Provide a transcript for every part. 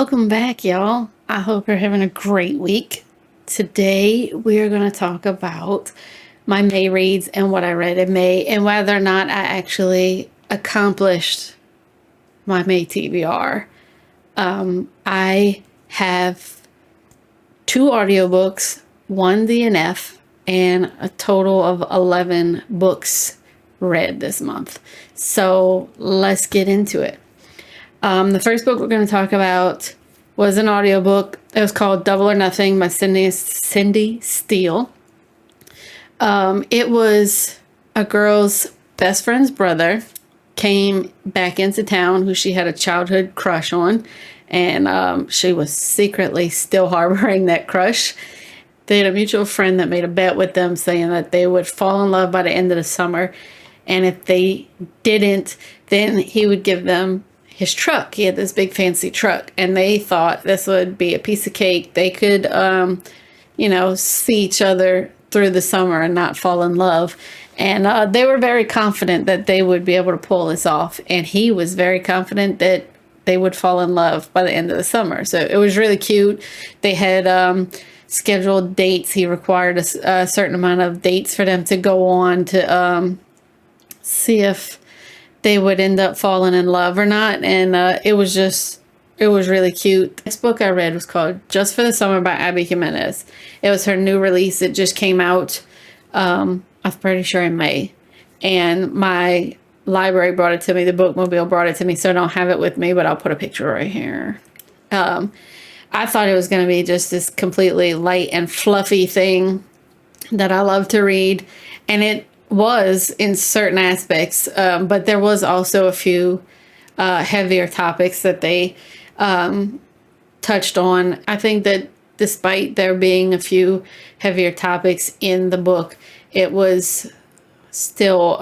Welcome back, y'all. I hope you're having a great week. Today, we are going to talk about my May reads and what I read in May and whether or not I actually accomplished my May TBR. I have 2 audiobooks, 1 DNF, and a total of 11 books read this month. So let's get into it. The first book we're going to talk about was an audiobook. It was called Double or Nothing by Cindy Steele. It was a girl's best friend's brother came back into town who she had a childhood crush on, and she was secretly still harboring that crush. They had a mutual friend that made a bet with them saying that they would fall in love by the end of the summer, and if they didn't, then he would give them his truck. He had this big fancy truck, and they thought this would be a piece of cake. They could, see each other through the summer and not fall in love. And they were very confident that they would be able to pull this off. And he was very confident that they would fall in love by the end of the summer. So it was really cute. They had scheduled dates. He required a certain amount of dates for them to go on to see if they would end up falling in love or not. And it was really cute. The next book I read was called Just for the Summer by Abby Jimenez. It was her new release. It just came out, I'm pretty sure in May. And my library brought it to me. The bookmobile brought it to me. So I don't have it with me, but I'll put a picture right here. I thought it was going to be just this completely light and fluffy thing that I love to read. And it was in certain aspects, but there was also a few heavier topics that they touched on. I think that despite there being a few heavier topics in the book, it was still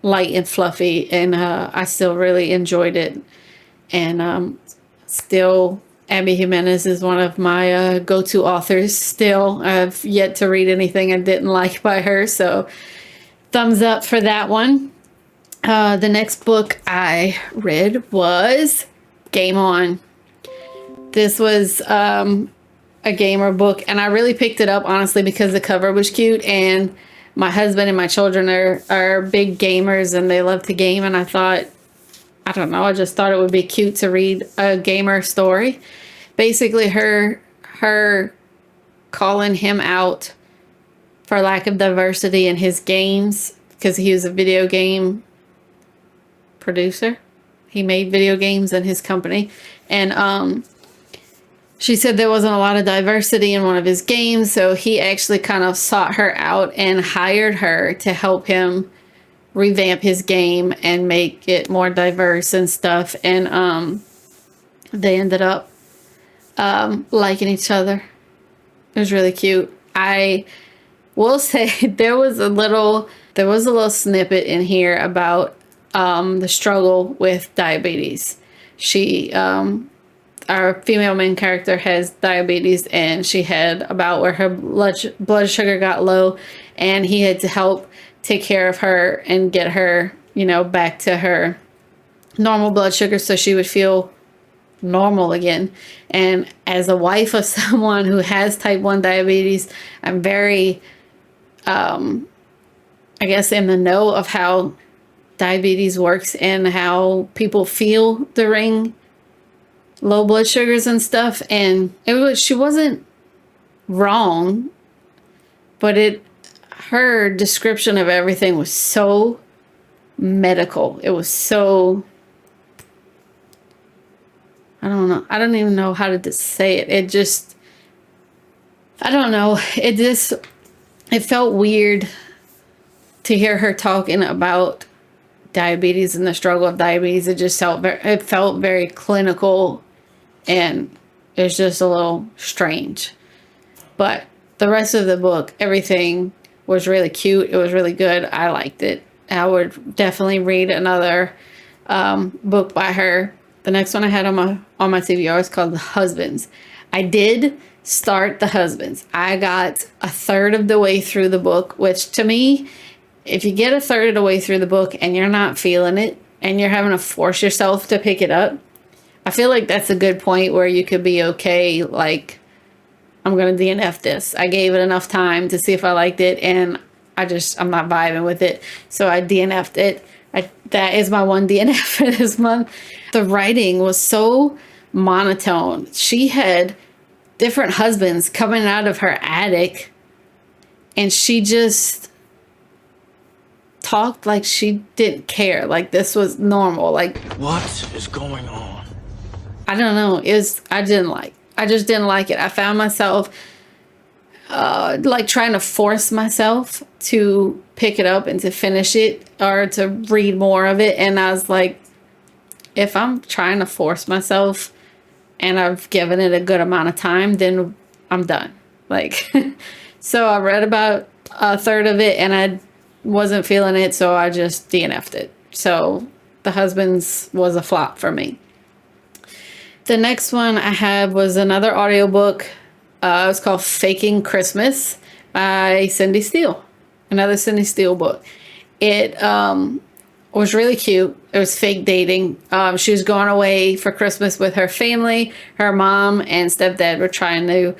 light and fluffy, and I still really enjoyed it. And still, Abby Jimenez is one of my go-to authors still. I've yet to read anything I didn't like by her, so thumbs up for that one. The next book I read was Game On. This was a gamer book, and I really picked it up, honestly, because the cover was cute, and my husband and my children are big gamers, and they love to game, and I just thought it would be cute to read a gamer story. Basically, her calling him out for lack of diversity in his games, because he was a video game producer. He made video games in his company. And she said there wasn't a lot of diversity in one of his games, so he actually kind of sought her out and hired her to help him revamp his game and make it more diverse and stuff. And they ended up liking each other. It was really cute. I will say there was a little snippet in here about the struggle with diabetes. Our female main character has diabetes, and she had about where her blood sugar got low, and he had to help take care of her and get her, back to her normal blood sugar so she would feel normal again. And as a wife of someone who has type 1 diabetes, I'm very I guess in the know of how diabetes works and how people feel during low blood sugars and stuff. And she wasn't wrong, but her description of everything was so medical. It was so, I don't know. I don't even know how to say it. I don't know. It felt weird to hear her talking about diabetes and the struggle of diabetes. It felt very clinical, and it was just a little strange. But the rest of the book, everything was really cute. It was really good. I liked it. I would definitely read another book by her. The next one I had on my TBR is called The Husbands. I did start The Husbands. I got a third of the way through the book, which to me, if you get a third of the way through the book and you're not feeling it and you're having to force yourself to pick it up, a I feel like that's a good point where you could be okay, like, I'm going to DNF this. I gave it enough time to see if I liked it, and I'm not vibing with it. So I DNF'd it. That is my one DNF for this month. The writing was so monotone. She had different husbands coming out of her attic, and she just talked like she didn't care. Like this was normal. Like, what is going on? I don't know. I just didn't like it. I found myself like trying to force myself to pick it up and to finish it or to read more of it. And I was like, if I'm trying to force myself and I've given it a good amount of time, then I'm done. Like, so I read about a third of it and I wasn't feeling it. So I just DNF'd it. So The Husbands was a flop for me. The next one I had was another audiobook. It was called Faking Christmas by Cindy Steele. Another Cindy Steele book. It was really cute. It was fake dating. She was going away for Christmas with her family. Her mom and stepdad were trying to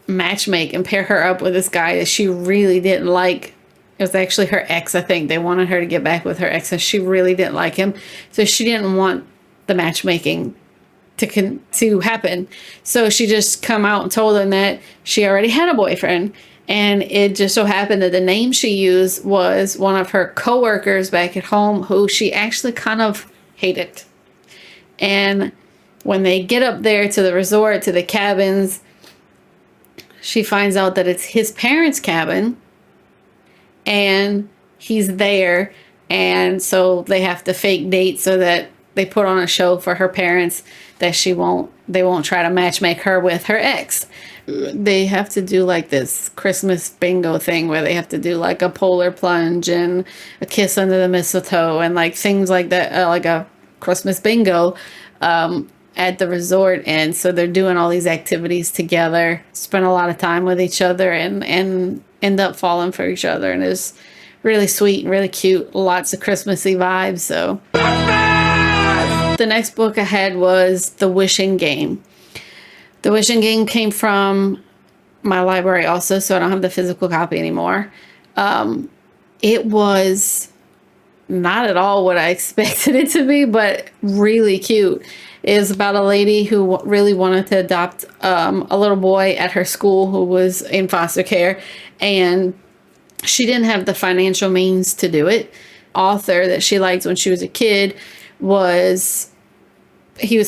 matchmake and pair her up with this guy that she really didn't like. It was actually her ex, I think. They wanted her to get back with her ex, and she really didn't like him. So she didn't want the matchmaking to happen. So she just come out and told him that she already had a boyfriend. And it just so happened that the name she used was one of her coworkers back at home who she actually kind of hated. And when they get up there to the resort, to the cabins, she finds out that it's his parents' cabin and he's there. And so they have to fake date so that they put on a show for her parents that they won't try to matchmake her with her ex. They have to do like this Christmas bingo thing where they have to do like a polar plunge and a kiss under the mistletoe and like things like that, like a Christmas bingo at the resort. And so they're doing all these activities together, spend a lot of time with each other and end up falling for each other. And it's really sweet and really cute. Lots of Christmassy vibes. So the next book I had was The Wishing Game. The Wishing Game came from my library also, so I don't have the physical copy anymore. It was not at all what I expected it to be, but really cute. It was about a lady who really wanted to adopt a little boy at her school who was in foster care, and she didn't have the financial means to do it. Author that she liked when she was a kid was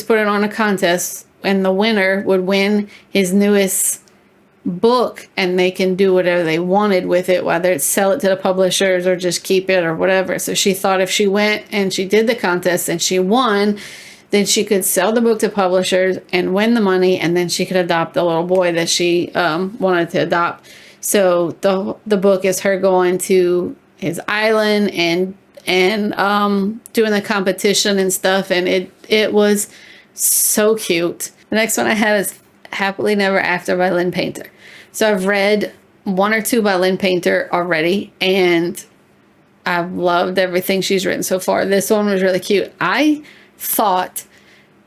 putting on a contest, and the winner would win his newest book, and they can do whatever they wanted with it, whether it's sell it to the publishers or just keep it or whatever. So she thought if she went and she did the contest and she won, then she could sell the book to publishers and win the money, and then she could adopt the little boy that she wanted to adopt. So the book is her going to his island and doing the competition and stuff, and it was so cute. The next one I had is Happily Never After by Lynn Painter. So I've read one or two by Lynn Painter already, and I've loved everything she's written so far. This one was really cute. I thought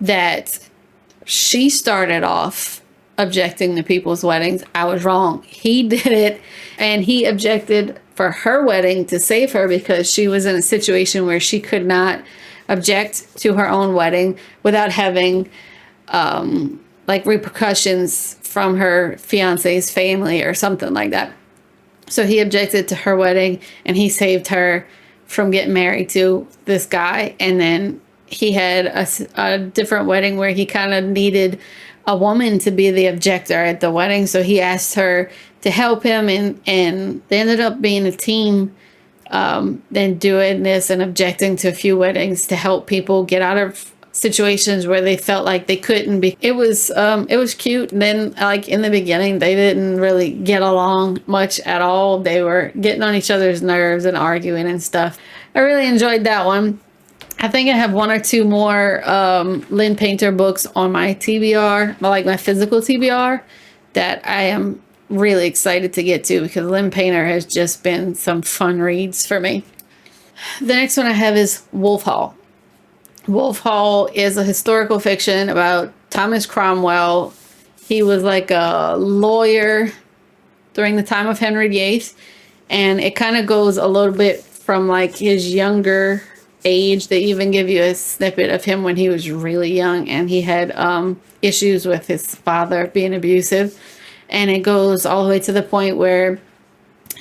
that she started off objecting to people's weddings. I was wrong. He did it, and he objected for her wedding to save her because she was in a situation where she could not object to her own wedding without having like repercussions from her fiance's family or something like that. So he objected to her wedding, and he saved her from getting married to this guy. And then he had a different wedding where he kind of needed a woman to be the objector at the wedding. So he asked her to help him, and they ended up being a team, then doing this and objecting to a few weddings to help people get out of situations where they felt like they couldn't be. It was cute. And then like in the beginning, they didn't really get along much at all. They were getting on each other's nerves and arguing and stuff. I really enjoyed that one. I think I have one or two more Lynn Painter books on my TBR, like my physical TBR, that I am really excited to get to because Lynn Painter has just been some fun reads for me. The next one I have is Wolf Hall. Wolf Hall is a historical fiction about Thomas Cromwell. He was like a lawyer during the time of Henry VIII, and it kind of goes a little bit from like his younger age. They even give you a snippet of him when he was really young, and he had issues with his father being abusive, and it goes all the way to the point where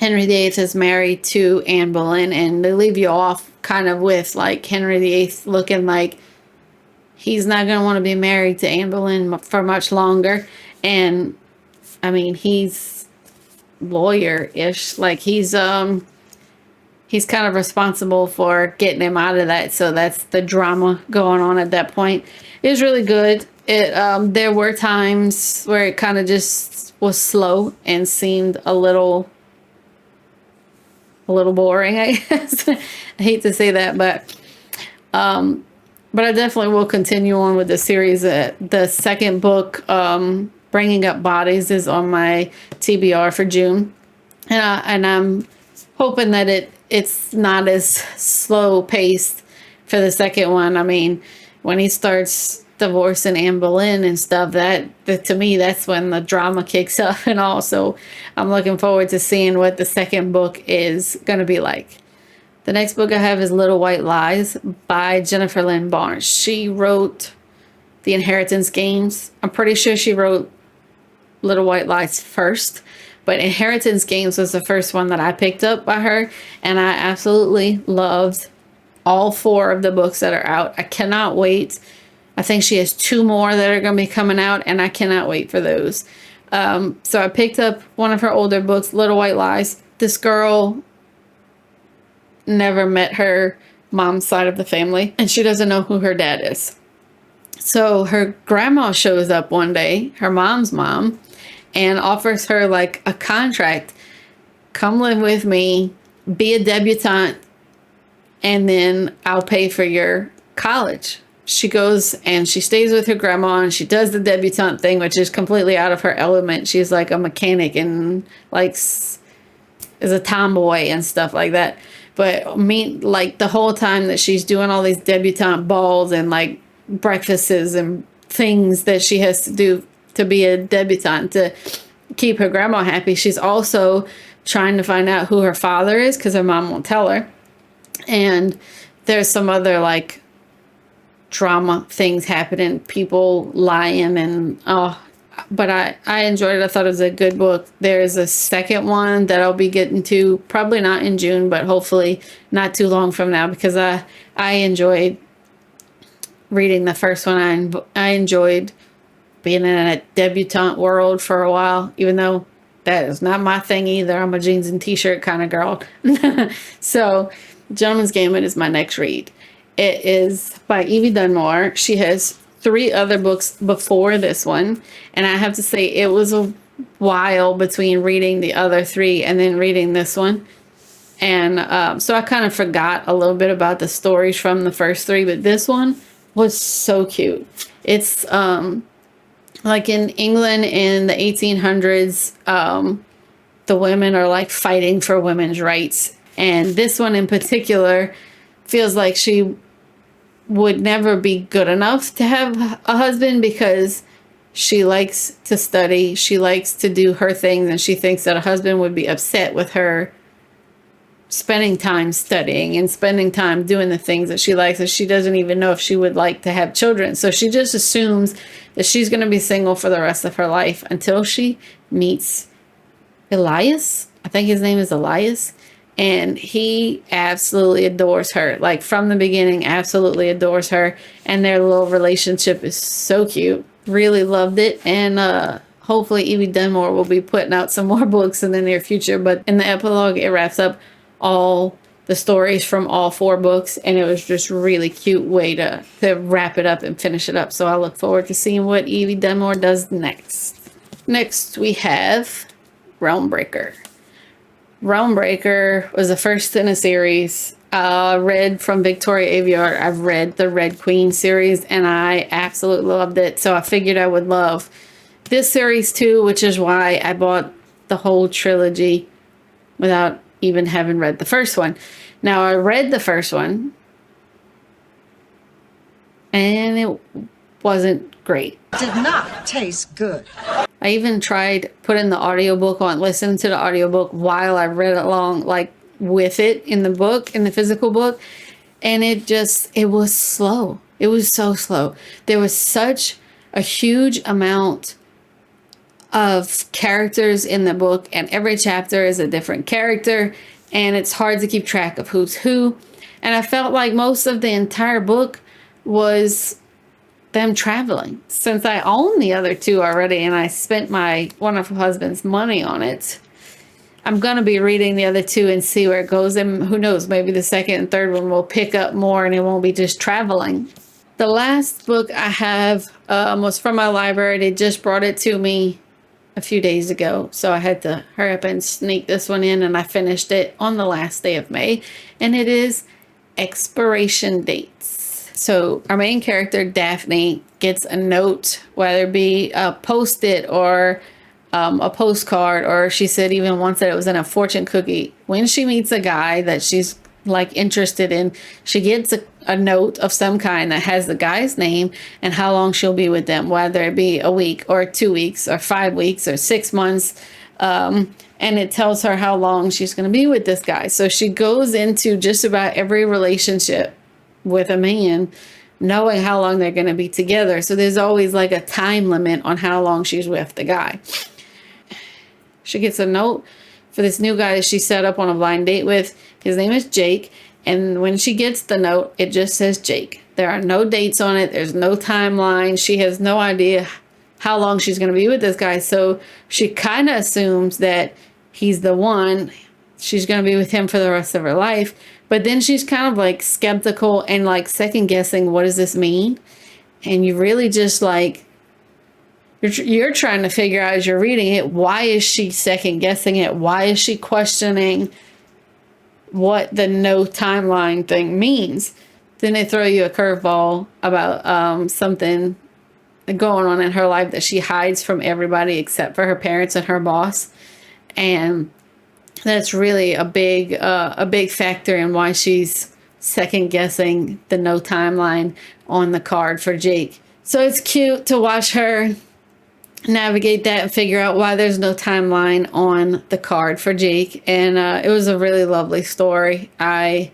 Henry VIII is married to Anne Boleyn, and they leave you off kind of with like Henry VIII looking like he's not going to want to be married to Anne Boleyn for much longer. And I mean, he's lawyer-ish, like he's kind of responsible for getting him out of that. So that's the drama going on at that point. It was really good. There were times where it kind of just was slow and seemed a little boring, I guess. I hate to say that, but I definitely will continue on with the series. The second book, Bringing Up Bodies, is on my TBR for June, and I'm hoping that it's not as slow paced for the second one. I mean, when he starts divorcing Anne Boleyn and stuff, that to me, that's when the drama kicks up. And also, I'm looking forward to seeing what the second book is going to be like. The next book I have is Little White Lies by Jennifer Lynn Barnes. She wrote The Inheritance Games. I'm pretty sure she wrote Little White Lies first, but Inheritance Games was the first one that I picked up by her, and I absolutely loved all 4 of the books that are out. I cannot wait. I think she has 2 more that are going to be coming out, and I cannot wait for those. So I picked up one of her older books, Little White Lies. This girl never met her mom's side of the family, and she doesn't know who her dad is. So her grandma shows up one day, her mom's mom, and offers her like a contract. Come live with me, be a debutante, and then I'll pay for your college. She goes and she stays with her grandma, and she does the debutante thing, which is completely out of her element. She's like a mechanic and like is a tomboy and stuff like that. But like the whole time that she's doing all these debutante balls and like breakfasts and things that she has to do to be a debutante to keep her grandma happy, she's also trying to find out who her father is because her mom won't tell her. And there's some other like drama things happening, people lying, and but I enjoyed it. I thought it was a good book. There's a second one that I'll be getting to, probably not in June, but hopefully not too long from now, because I enjoyed reading the first one. I enjoyed being in a debutante world for a while, even though that is not my thing either. I'm a jeans and t-shirt kind of girl. So Gentleman's Gambit is my next read. It is by Evie Dunmore. She has 3 other books before this one, and I have to say it was a while between reading the other 3 and then reading this one. And so I kind of forgot a little bit about the stories from the first 3, but this one was so cute. It's like in England in the 1800s, the women are like fighting for women's rights. And this one in particular feels like she would never be good enough to have a husband because she likes to study, she likes to do her things, and she thinks that a husband would be upset with her spending time studying and spending time doing the things that she likes, and she doesn't even know if she would like to have children. So she just assumes that she's going to be single for the rest of her life until she meets Elias. I think his name is Elias. And he absolutely adores her. Like from the beginning, absolutely adores her. And their little relationship is so cute. Really loved it. And hopefully Evie Dunmore will be putting out some more books in the near future. But in the epilogue, it wraps up all the stories from all 4 books. And it was just really cute way to wrap it up and finish it up. So I look forward to seeing what Evie Dunmore does next. Next, we have Realmbreaker. Realmbreaker was the first in a series. Read from Victoria Aveyard. I've read the Red Queen series, and I absolutely loved it. So I figured I would love this series too, which is why I bought the whole trilogy without even having read the first one. Now, I read the first one, and it wasn't great. Did not taste good. I even tried putting the audiobook on, listening to the audiobook while I read along, like with it in the book, in the physical book. And it was slow. It was so slow. There was such a huge amount of characters in the book, and every chapter is a different character, and it's hard to keep track of who's who. And I felt like most of the entire book was them traveling. Since I own the other two already and I spent my wonderful husband's money on it, I'm going to be reading the other two and see where it goes. And who knows, maybe the second and third one will pick up more and it won't be just traveling. The last book I have was from my library. They just brought it to me a few days ago, so I had to hurry up and sneak this one in, and I finished it on the last day of May, and it is Expiration Dates. So our main character, Daphne, gets a note, whether it be a post-it or a postcard, or she said even once that it was in a fortune cookie. When she meets a guy that she's like interested in, she gets a note of some kind that has the guy's name and how long she'll be with them, whether it be a week or 2 weeks or 5 weeks or 6 months. And it tells her how long she's going to be with this guy. So she goes into just about every relationship with a man knowing how long they're going to be together. So there's always like a time limit on how long she's with the guy. She gets a note for this new guy that she set up on a blind date with. His name is Jake. And when she gets the note, it just says Jake. There are no dates on it. There's no timeline. She has no idea how long she's going to be with this guy. So she kind of assumes that he's the one. She's going to be with him for the rest of her life. But then she's kind of like skeptical and like second guessing, what does this mean? And you really just like, you're trying to figure out as you're reading it, why is she second guessing it? Why is she questioning what the no timeline thing means? Then they throw you a curveball about something going on in her life that she hides from everybody except for her parents and her boss. And that's really a big factor in why she's second guessing the no timeline on the card for Jake. So it's cute to watch her navigate that and figure out why there's no timeline on the card for Jake. And it was a really lovely story. I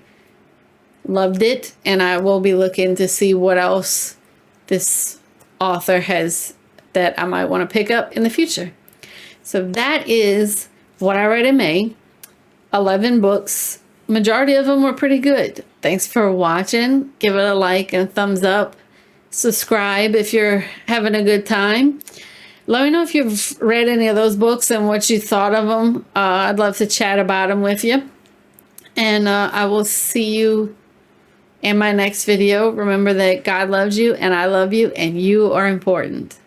loved it, and I will be looking to see what else this author has that I might want to pick up in the future. So that is what I read in May. 11 books. Majority of them were pretty good. Thanks for watching. Give it a like and a thumbs up. Subscribe if you're having a good time. Let me know if you've read any of those books and what you thought of them. I'd love to chat about them with you. And I will see you in my next video. Remember that God loves you and I love you and you are important.